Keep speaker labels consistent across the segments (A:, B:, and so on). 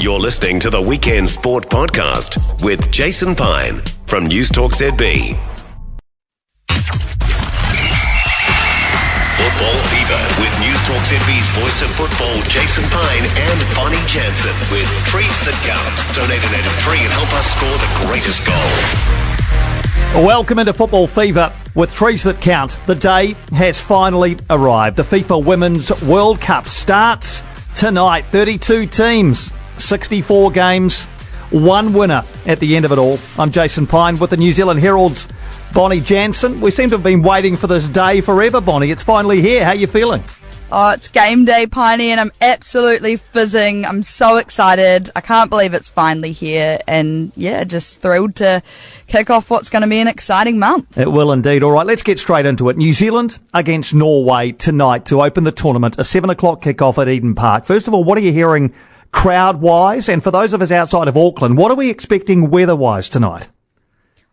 A: You're listening to the Weekend Sport Podcast with Jason Pine from News Talk ZB. Football Fever with News Talk ZB's voice of football, Jason Pine and Bonnie Jansen with Trees That Count. Donate a native tree and help us score the greatest goal.
B: Welcome into Football Fever with Trees That Count. The day has finally arrived. The FIFA Women's World Cup starts tonight. 32 teams, 64 games, one winner at the end of it all. I'm Jason Pine with the New Zealand Herald's Bonnie Jansen. We seem to have been waiting for this day forever, Bonnie. It's finally here. How are you feeling?
C: Oh, it's game day, Piney, and I'm absolutely fizzing. I'm so excited. I can't believe it's finally here. And yeah, just thrilled to kick off what's going to be an exciting month.
B: It will indeed. All right, let's get straight into it. New Zealand against Norway tonight to open the tournament. A 7 o'clock kickoff at Eden Park. First of all, what are you hearing crowd-wise? And for those of us outside of Auckland, what are we expecting weather-wise tonight?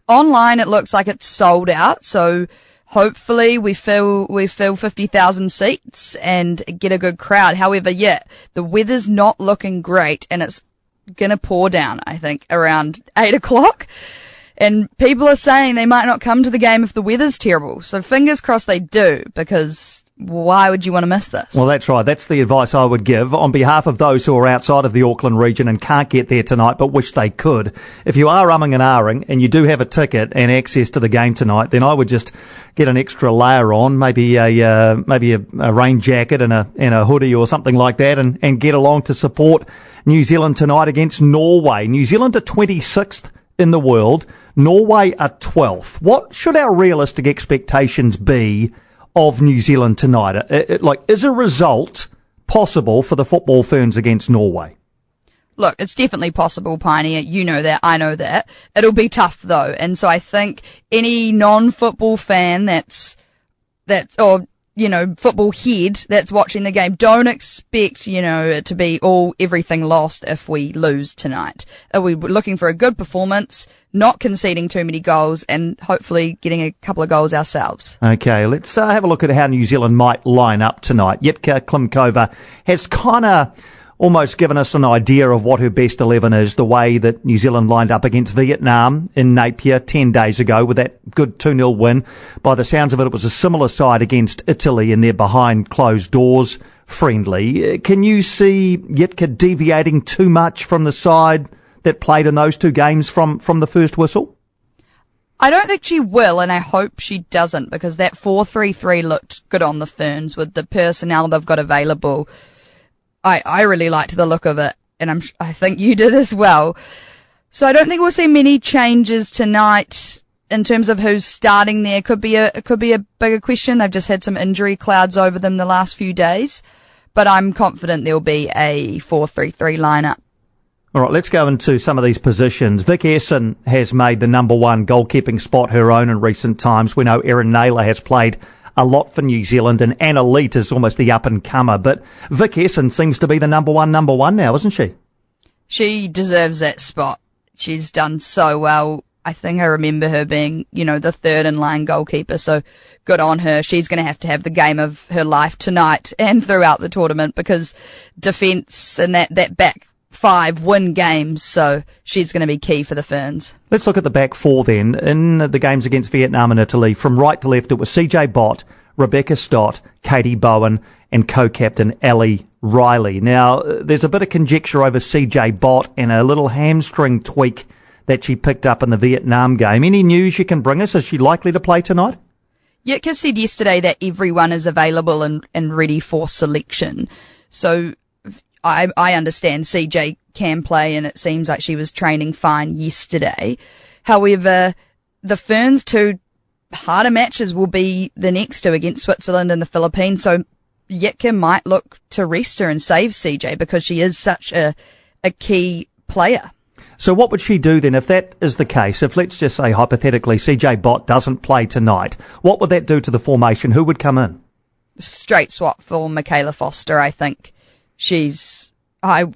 C: Online, it looks like it's sold out. So hopefully we fill 50,000 seats and get a good crowd. However, yeah, the weather's not looking great and it's gonna pour down, I think, around 8 o'clock. And people are saying they might not come to the game if the weather's terrible. So fingers crossed they do, because why would you want to miss this?
B: Well, that's right. That's the advice I would give on behalf of those who are outside of the Auckland region and can't get there tonight but wish they could. If you are umming and ahhing and you do have a ticket and access to the game tonight, then I would just get an extra layer on, maybe a rain jacket and a hoodie or something like that, and get along to support New Zealand tonight against Norway. New Zealand are 26th in the world. Norway are 12th. What should our realistic expectations be of New Zealand tonight? Is a result possible for the Football Ferns against Norway?
C: Look, it's definitely possible, Piney. You know that. I know that. It'll be tough, though. And so I think any non-football fan football head that's watching the game, don't expect, it to be everything lost if we lose tonight. We're looking for a good performance, not conceding too many goals, and hopefully getting a couple of goals ourselves. Okay,
B: let's have a look at how New Zealand might line up tonight. Jitka Klimkova has kind of almost given us an idea of what her best 11 is, the way that New Zealand lined up against Vietnam in Napier 10 days ago with that good 2-0 win. By the sounds of it, it was a similar side against Italy in their behind closed doors friendly. Can you see Jitka deviating too much from the side that played in those two games from the first whistle?
C: I don't think she will, and I hope she doesn't, because that 4-3-3 looked good on the Ferns with the personnel they've got available. I really liked the look of it, and I think you did as well. So I don't think we'll see many changes tonight in terms of who's starting there. Could be a bigger question. They've just had some injury clouds over them the last few days, but I'm confident there'll be a 4-3-3 lineup.
B: All right, let's go into some of these positions. Vic Esson has made the number one goalkeeping spot her own in recent times. We know Erin Naylor has played a lot for New Zealand, and Anna Leet is almost the up-and-comer. But Vic Esson seems to be the number one now, isn't she? She
C: deserves that spot. She's done so well. I think I remember her being, the third-in-line goalkeeper, so good on her. She's going to have the game of her life tonight and throughout the tournament, because defence and that back five win games, so she's going to be key for the Ferns.
B: Let's look at the back four then. In the games against Vietnam and Italy, from right to left, it was CJ Bott, Rebecca Stott, Katie Bowen, and co-captain Ali Riley. Now, there's a bit of conjecture over CJ Bott and a little hamstring tweak that she picked up in the Vietnam game. Any news you can bring us? Is she likely to play tonight?
C: Jitka said yesterday that everyone is available and ready for selection. So I understand CJ can play, and it seems like she was training fine yesterday. However, the Ferns' two harder matches will be the next two against Switzerland and the Philippines, so Jitka might look to rest her and save CJ, because she is such a key player.
B: So what would she do then if that is the case? If, let's just say hypothetically, CJ Bott doesn't play tonight, what would that do to the formation? Who would come in?
C: Straight swap for Michaela Foster, I think. I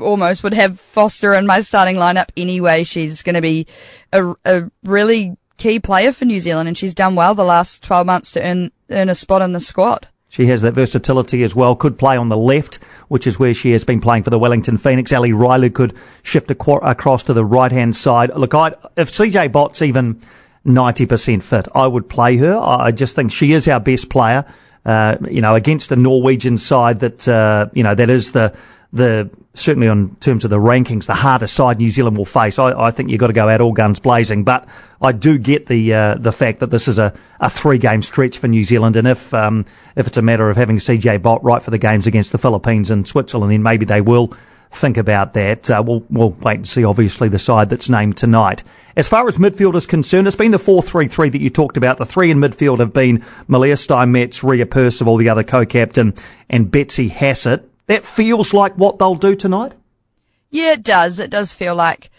C: almost would have Foster in my starting lineup anyway. She's going to be a really key player for New Zealand, and she's done well the last 12 months to earn a spot in the squad.
B: She has that versatility as well. Could play on the left, which is where she has been playing for the Wellington Phoenix. Ali Riley could shift across to the right-hand side. Look, if CJ Bott's even 90% fit, I would play her. I just think she is our best player. Against a Norwegian side that, that is the certainly on terms of the rankings, the hardest side New Zealand will face. I think you've got to go out all guns blazing. But I do get the fact that this is a 3-game stretch for New Zealand. And if it's a matter of having CJ Bott right for the games against the Philippines and Switzerland, then maybe they will think about that. We'll wait and see, obviously, the side that's named tonight. As far as midfield is concerned, it's been the 4-3-3 that you talked about. The 3 in midfield have been Malia Steinmetz, Ria Percival, the other co-captain, and Betsy Hassett. That feels like what they'll do tonight?
C: Yeah, it does. It does feel like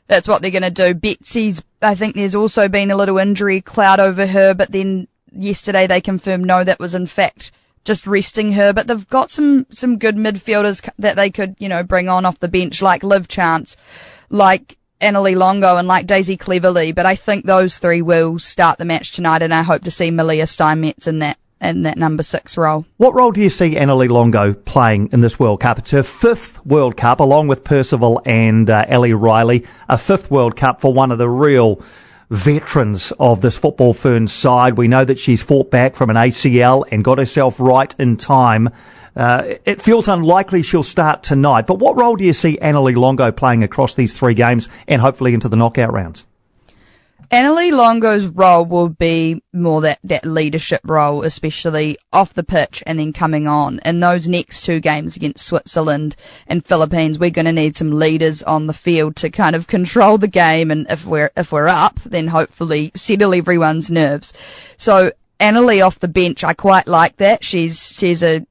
C: that's what they're going to do. Betsy's, I think there's also been a little injury cloud over her, but then yesterday they confirmed no, that was in fact just resting her. But they've got some good midfielders that they could, bring on off the bench, like Liv Chance, like Annalie Longo, and like Daisy Cleverley. But I think those 3 will start the match tonight, and I hope to see Malia Steinmetz in that number 6 role. What
B: role do you see Annalie Longo playing in this World Cup? It's her 5th World Cup, along with Percival and Ali Riley. A 5th World Cup for one of the real veterans of this Football Ferns side. We know that she's fought back from an ACL and got herself right in time. It feels unlikely she'll start tonight, but what role do you see Annalie Longo playing across these 3 games and hopefully into the knockout rounds?
C: Annalie Longo's role will be more that leadership role, especially off the pitch and then coming on. In those next 2 games against Switzerland and Philippines, we're going to need some leaders on the field to kind of control the game, and if we're up, then hopefully settle everyone's nerves. So Annalie off the bench, I quite like that. She's a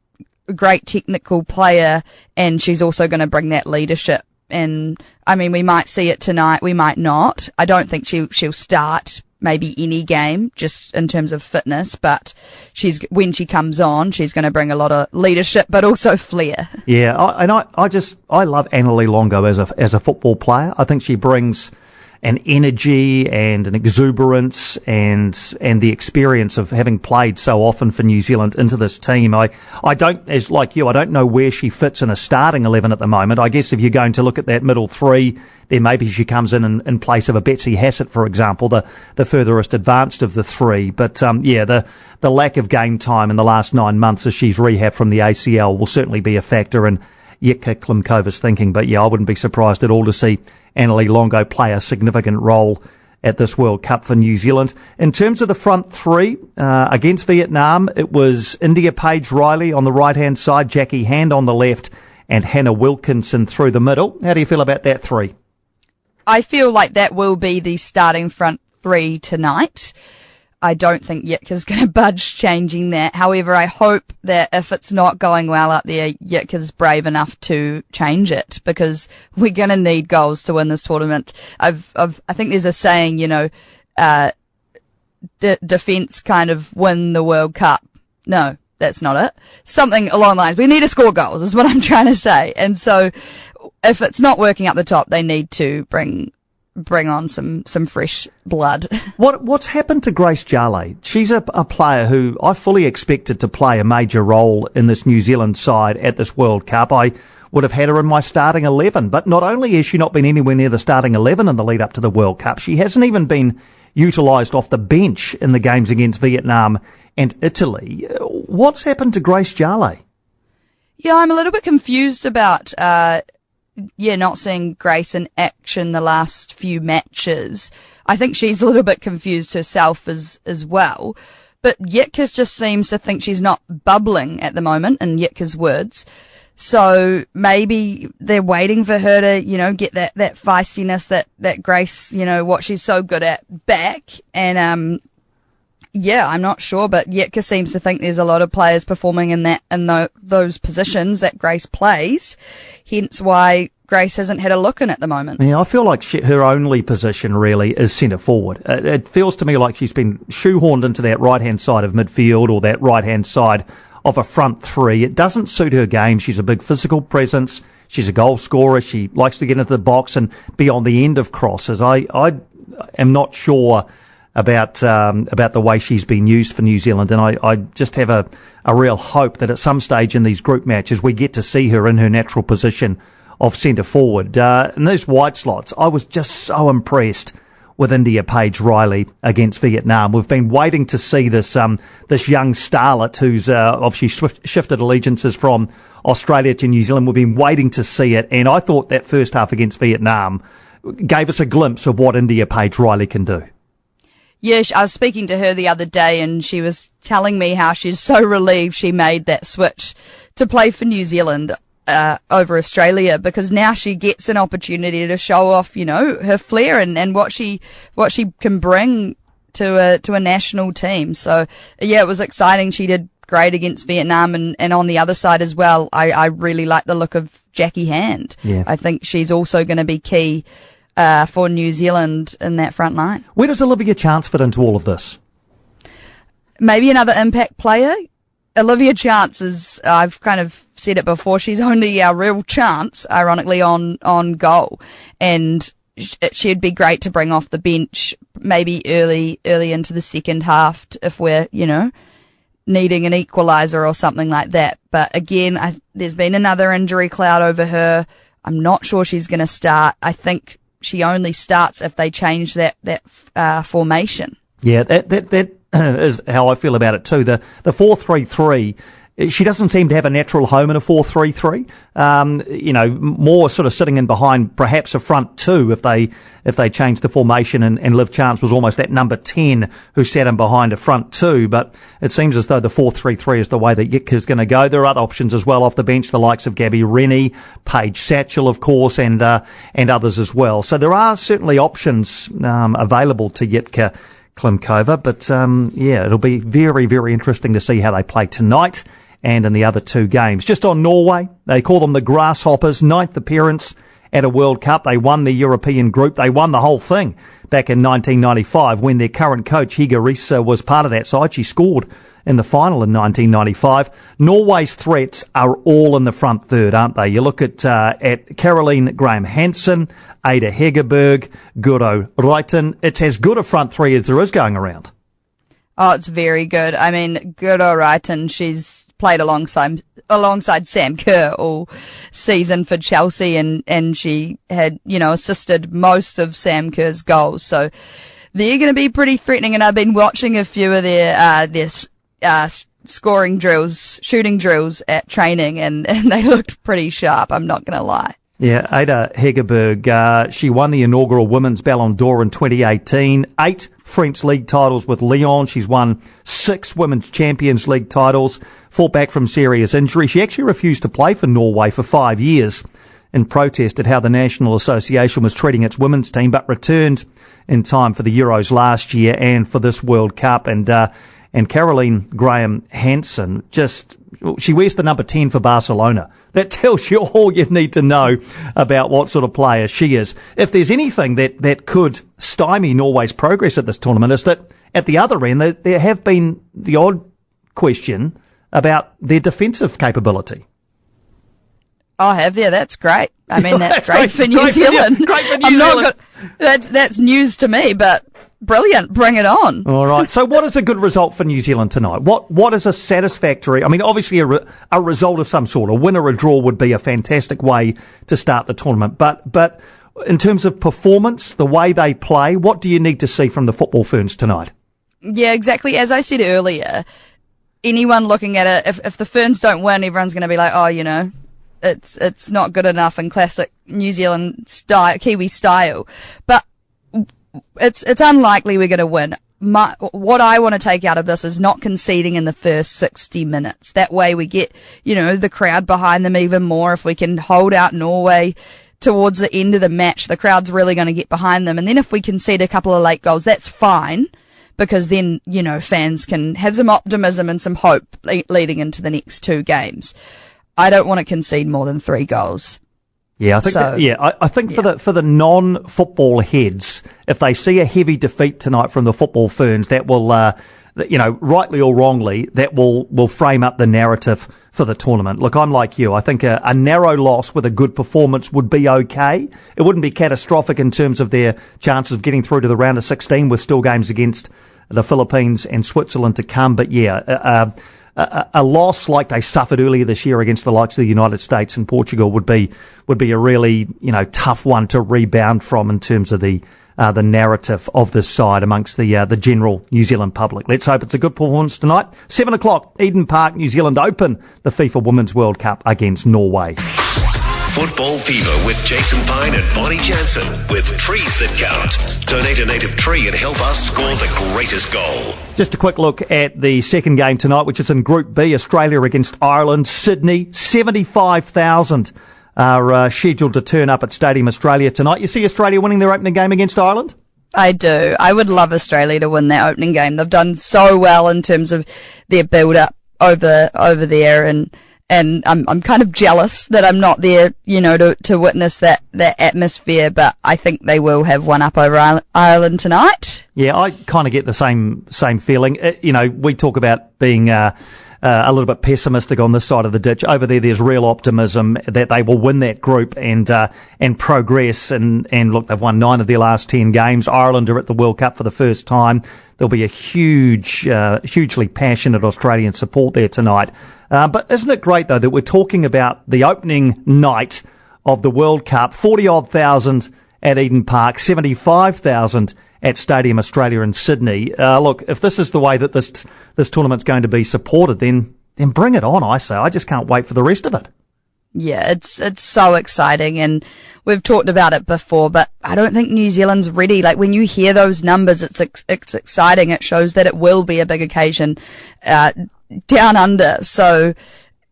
C: great technical player, and she's also going to bring that leadership. And I mean, we might see it tonight, we might not. I don't think she'll start maybe any game, just in terms of fitness, but when she comes on, she's going to bring a lot of leadership, but also flair.
B: Yeah, I love Annalie Longo as a football player. I think she brings an energy and an exuberance and the experience of having played so often for New Zealand into this team. I don't know where she fits in a starting 11 at the moment. I guess if you're going to look at that middle 3, then maybe she comes in place of a Betsy Hassett, for example, the furthest advanced of the 3. But the lack of game time in the last 9 months as she's rehabbed from the ACL will certainly be a factor in Jitka Klimkova's thinking. But I wouldn't be surprised at all to see Annalie Longo play a significant role at this World Cup for New Zealand. In terms of the front 3, against Vietnam, it was India Paige Riley on the right-hand side, Jackie Hand on the left, and Hannah Wilkinson through the middle. How do you feel about that 3?
C: I feel like that will be the starting front 3 tonight. I don't think Jitka's going to budge changing that. However, I hope that if it's not going well up there, Jitka's brave enough to change it, because we're going to need goals to win this tournament. I think there's a saying, defense kind of win the World Cup. No, that's not it. Something along the lines. We need to score goals is what I'm trying to say. And so if it's not working up the top, they need to bring on some fresh blood.
B: What's happened to Grace Jale? She's a player who I fully expected to play a major role in this New Zealand side at this World Cup. I would have had her in my starting 11, but not only has she not been anywhere near the starting 11 in the lead up to the World Cup, she hasn't even been utilised off the bench in the games against Vietnam and Italy. What's happened to Grace Jale?
C: Yeah, I'm a little bit confused about not seeing Grace in action the last few matches. I think she's a little bit confused herself as well. But Jitka just seems to think she's not bubbling at the moment, in Jitka's words. So maybe they're waiting for her to, get that feistiness that Grace, what she's so good at back. And, I'm not sure, but Jitka seems to think there's a lot of players performing in those positions that Grace plays. Hence why Grace hasn't had a look in at the moment.
B: Yeah, I feel like her only position really is centre forward. It feels to me like she's been shoehorned into that right-hand side of midfield or that right-hand side of a front 3. It doesn't suit her game. She's a big physical presence. She's a goal scorer. She likes to get into the box and be on the end of crosses. I am not sure about the way she's been used for New Zealand, and I just have a real hope that at some stage in these group matches we get to see her in her natural position of centre forward. In those wide slots, I was just so impressed with India Paige Riley against Vietnam. We've been waiting to see this this young starlet who's obviously shifted allegiances from Australia to New Zealand. We've been waiting to see it, and I thought that first half against Vietnam gave us a glimpse of what India Paige Riley can do.
C: Yeah, I was speaking to her the other day and she was telling me how she's so relieved she made that switch to play for New Zealand over Australia, because now she gets an opportunity to show off, her flair and what she can bring to a national team. So yeah, it was exciting. She did great against Vietnam, and on the other side as well, I really like the look of Jackie Hand.
B: Yeah.
C: I think she's also going to be key for New Zealand in that front line.
B: Where does Olivia Chance fit into all of this?
C: Maybe another impact player. Olivia Chance is, I've kind of said it before, she's only our real chance, ironically, on goal. And she'd be great to bring off the bench, maybe early into the second half if we're, needing an equaliser or something like that. But again, there's been another injury cloud over her. I'm not sure she's going to start. I think she only starts if they change that formation. Yeah,
B: that is how I feel about it too. The 4-3-3. She doesn't seem to have a natural home in a 4-3-3. More sort of sitting in behind perhaps a front two if they change the formation, and Liv Chance was almost that number 10 who sat in behind a front two. But it seems as though the 4-3-3 is the way that Yitka's going to go. There are other options as well off the bench, the likes of Gabby Rennie, Paige Satchel, of course, and others as well. So there are certainly options available to Yitka Klimkova. But it'll be very, very interesting to see how they play tonight and in the other two games. Just on Norway, they call them the Grasshoppers, 9th appearance at a World Cup. They won the European group. They won the whole thing back in 1995 when their current coach, Hege Riise, was part of that side. She scored in the final in 1995. Norway's threats are all in the front third, aren't they? You look at Caroline Graham-Hansen, Ada Hegerberg, Guro Reiten. It's as good a front three as there is going around.
C: Oh, it's very good. I mean, Guro Reiten, she's played alongside Sam Kerr all season for Chelsea, and she had, assisted most of Sam Kerr's goals. So they're going to be pretty threatening, and I've been watching a few of their scoring drills, shooting drills at training, and they looked pretty sharp, I'm not going to lie.
B: Yeah, Ada Hegerberg, she won the inaugural Women's Ballon d'Or in 2018, 8 French League titles with Lyon. She's won 6 Women's Champions League titles, fought back from serious injury. She actually refused to play for Norway for 5 years in protest at how the National Association was treating its women's team, but returned in time for the Euros last year and for this World Cup. And Caroline Graham-Hansen, she wears the number 10 for Barcelona. That tells you all you need to know about what sort of player she is. If there's anything that could stymie Norway's progress at this tournament, is that at the other end, there have been the odd question about their defensive capability.
C: Oh, have there? That's great. I mean, that's great for New Zealand.
B: Great for New Zealand.
C: That's news to me, but brilliant. Bring it on.
B: All right. So what is a good result for New Zealand tonight? What is a satisfactory, obviously a result of some sort. A win or a draw would be a fantastic way to start the tournament. But in terms of performance, the way they play, what do you need to see from the Football Ferns tonight?
C: Yeah, exactly. As I said earlier, anyone looking at it, if the Ferns don't win, everyone's going to be like, oh, it's not good enough in classic New Zealand style, Kiwi style. But it's unlikely we're going to win. What I want to take out of this is not conceding in the first 60 minutes. That way we get, the crowd behind them even more. If we can hold out Norway towards the end of the match, the crowd's really going to get behind them. And then if we concede a couple of late goals, that's fine, because then, fans can have some optimism and some hope leading into the next two games. I don't want to concede more than 3 goals.
B: Yeah, I think for the non-football heads, if they see a heavy defeat tonight from the Football Ferns, that will rightly or wrongly, that will frame up the narrative for the tournament. Look, I'm like you. I think a narrow loss with a good performance would be okay. It wouldn't be catastrophic in terms of their chances of getting through to the round of 16 with still games against the Philippines and Switzerland to come. But yeah, a loss like they suffered earlier this year against the likes of the United States and Portugal would be a really, tough one to rebound from in terms of the narrative of this side amongst the general New Zealand public. Let's hope it's a good performance tonight. 7 o'clock, Eden Park, New Zealand open the FIFA Women's World Cup against Norway.
A: Football Fever with Jason Pine and Bonnie Jansen with Trees That Count. Donate a native tree and help us score the greatest goal.
B: Just a quick look at the second game tonight, which is in Group B, Australia against Ireland. Sydney, 75,000 are scheduled to turn up at Stadium Australia tonight. You see Australia winning their opening game against Ireland?
C: I do. I would love Australia to win their opening game. They've done so well in terms of their build-up over there, and I'm kind of jealous that I'm not there, to witness that atmosphere, but I think they will have one up over Ireland tonight. Yeah,
B: I kind of get the same feeling. We talk about being a little bit pessimistic on this side of the ditch. Over there's real optimism that they will win that group and progress. And look, they've won 9 of their last 10 games. Ireland are at the World Cup for the first time. There'll be a hugely passionate Australian support there tonight. But isn't it great though that we're talking about the opening night of the World Cup, 40-odd thousand at Eden Park, 75,000 at Stadium Australia in Sydney. Look, if this is the way that this tournament's going to be supported, then bring it on, I say. I just can't wait for the rest of it.
C: Yeah, it's so exciting, and we've talked about it before, but I don't think New Zealand's ready. Like, when you hear those numbers, it's exciting. It shows that it will be a big occasion down under. So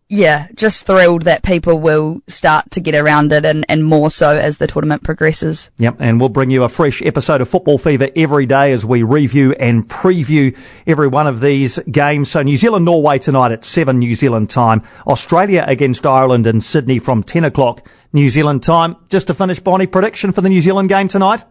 C: yeah, just thrilled that people will start to get around it, and more so as the tournament progresses.
B: Yep, and we'll bring you a fresh episode of Football Fever every day as we review and preview every one of these games. So New Zealand-Norway tonight at 7 New Zealand time. Australia against Ireland in Sydney from 10 o'clock New Zealand time. Just to finish, Bonnie, prediction for the New Zealand game tonight?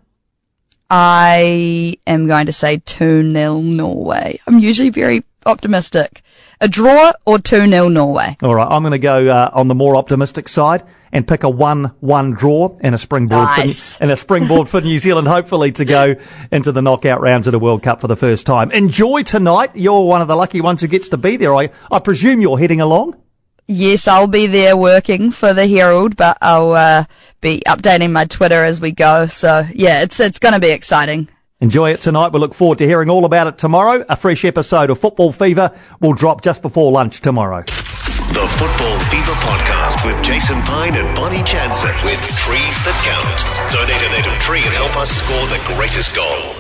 C: I am going to say 2-0 Norway. I'm usually very optimistic. A draw or 2-0 Norway?
B: All right, I'm going to go on the more optimistic side and pick a 1-1 draw and a springboard for New Zealand, hopefully to go into the knockout rounds of the World Cup for the first time. Enjoy tonight. You're one of the lucky ones who gets to be there. I presume you're heading along?
C: Yes, I'll be there working for the Herald, but I'll be updating my Twitter as we go. So yeah, it's going to be exciting.
B: Enjoy it tonight. We look forward to hearing all about it tomorrow. A fresh episode of Football Fever will drop just before lunch tomorrow.
A: The Football Fever podcast with Jason Pine and Bonnie Jansen with Trees That Count. Donate a native tree and help us score the greatest goal.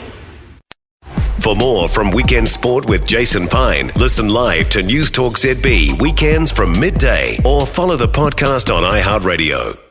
A: For more from Weekend Sport with Jason Pine, listen live to News Talk ZB weekends from midday or follow the podcast on iHeartRadio.